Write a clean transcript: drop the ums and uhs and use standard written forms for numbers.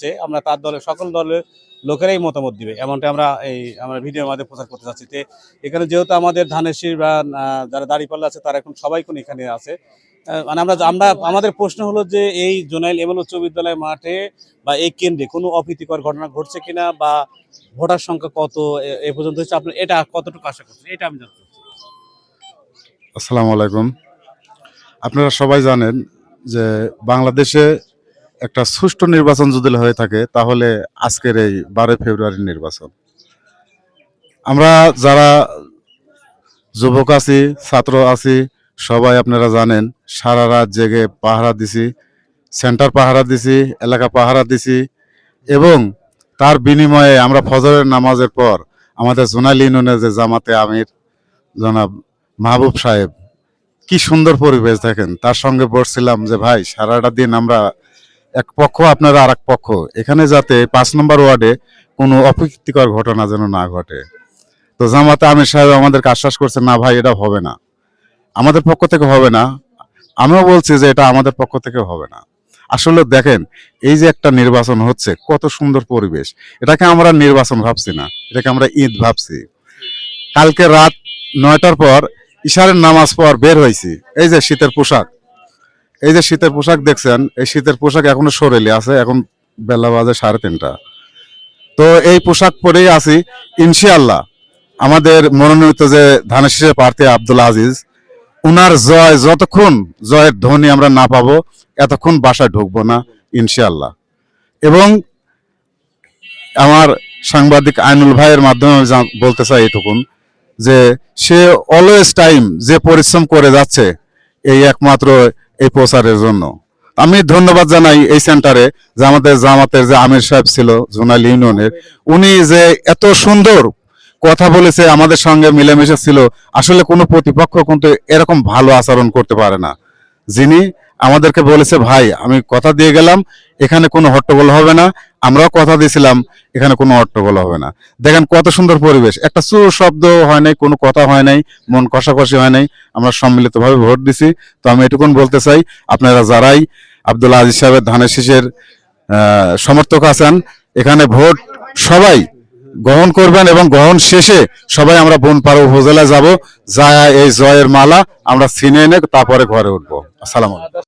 আসছে, আমরা তার দলের সকল দলের লোকেরাই মতামত দিবে, এমনটা আমরা আমরা ভিডিওর মাধ্যমে প্রচার করতে চাচ্ছি। এখানে যেহেতু আমাদের ধানেশীর বা যারা দাঁড়িপাল্লা আছে তারা এখন সবাই কোন এখানে আছে, মানে আমরা আমরা আমাদের প্রশ্ন হলো যে এই জোনাইল এমএল উচ্চ বিদ্যালয় মাঠে বা এই কেন্দ্রে কোনো অপ্রীতিকর ঘটনা ঘটছে কিনা বা ভোটার সংখ্যা কত এ পর্যন্ত হচ্ছে, আপনি এটা কতটুকু আশা করছেন, এটা আমি জানতে চাচ্ছি। আসসালামু আলাইকুম। আপনারা সবাই জানেন যে বাংলাদেশে একটা সুষ্ঠু নির্বাচন যদি হয়ে থাকে তাহলে আজকের এই 12 ফেব্রুয়ারির নির্বাচন। আমরা যারা যুবক আছি, ছাত্র আছি, সবাই আপনারা জানেন সারা রাত জেগে পাহারা দিছি, সেন্টার পাহারা দিছি, এলাকা পাহারা দিছি, এবং তার বিনিময়ে আমরা ফজরের নামাজের পর আমাদের জোনাইল ইউনিয়নের যে জামাতে আমির জনাব মাহবুব সাহেব, কি সুন্দর পরিবেশ দেখেন, তার সঙ্গে বসছিলাম যে ভাই সারাটা দিন আমরা এক পক্ষ আপনারা আর এক পক্ষ, এখানে যাতে 5 নম্বর ওয়ার্ডে কোনো অপ্রীতিকর ঘটনা যেন না ঘটে। তো জামাতে আমির সাহেব আমাদেরকে আশ্বাস করছে না ভাই এটা হবে না, আমাদের পক্ষ থেকে হবে না। আমিও বলছি যে এটা আমাদের পক্ষ থেকে হবে না। আসলে দেখেন এই যে একটা নির্বাচন হচ্ছে, কত সুন্দর পরিবেশ, এটাকে আমরা নির্বাচন ভাবছি না, এটাকে আমরা ঈদ ভাবছি। কালকে রাত 9টার পর ইশারের নামাজ পর বের হয়েছি, এই যে শীতের পোশাক, এই যে শীতের পোশাক দেখছেন, এই শীতের পোশাক এখনো শরীরে আছে, এখন বেলা বাজে 3:30। তো এই পোশাক পরেই আছি। ইনশাআল্লাহ আমাদের মনোনীত যে ধানেশীর প্রার্থী আব্দুল আজিজ, উনার জয় যতক্ষণ জয়ের ধ্বনি আমরা না পাবো এতক্ষণ বাসায় ঢুকবো না ইনশাআল্লাহ। এবং আমার সাংবাদিক আইনুল ভাইয়ের মাধ্যমে আমি বলতে চাই এটুকুন যে সে অলওয়েজ টাইম যে পরিশ্রম করে যাচ্ছে এই একমাত্র এই প্রচারের জন্য। আমি ধন্যবাদ জানাই এই সেন্টারে যে আমাদের জামাতের যে আমির সাহেব ছিল জোনাইল ইউনিয়নের, উনি যে এত সুন্দর কথা বলেছে, আমাদের সঙ্গে মিলেমিশে ছিল। আসলে কোনো প্রতিপক্ষ কিন্তু এরকম ভালো আচরণ করতে পারে না। যিনি আমাদেরকে বলেছে ভাই আমি কথা দিয়ে গেলাম এখানে কোনো হট্টগোল হবে না, আমরাও কথা দিয়েছিলাম এখানে কোনো হট্টগোল হবে না। দেখেন কত সুন্দর পরিবেশ, একটা চুর শব্দ হয় নাই, কোনো কথা হয় নাই, মন কষাকষি হয় নাই, আমরা সম্মিলিতভাবে ভোট দিছি। তো আমি এটুকুন বলতে চাই, আপনারা যারাই আব্দুল আজিজ সাহেবের ধানের শীষের সমর্থক আছেন, এখানে ভোট সবাই গ্রহণ করবেন এবং গ্রহণ শেষে সবাই আমরা বনপাড়া উপজেলায় যাব, যা এই জয়ের মালা আমরা ছিনিয়ে এনে তারপরে ঘরে উঠবো। আসসালামু আলাইকুম।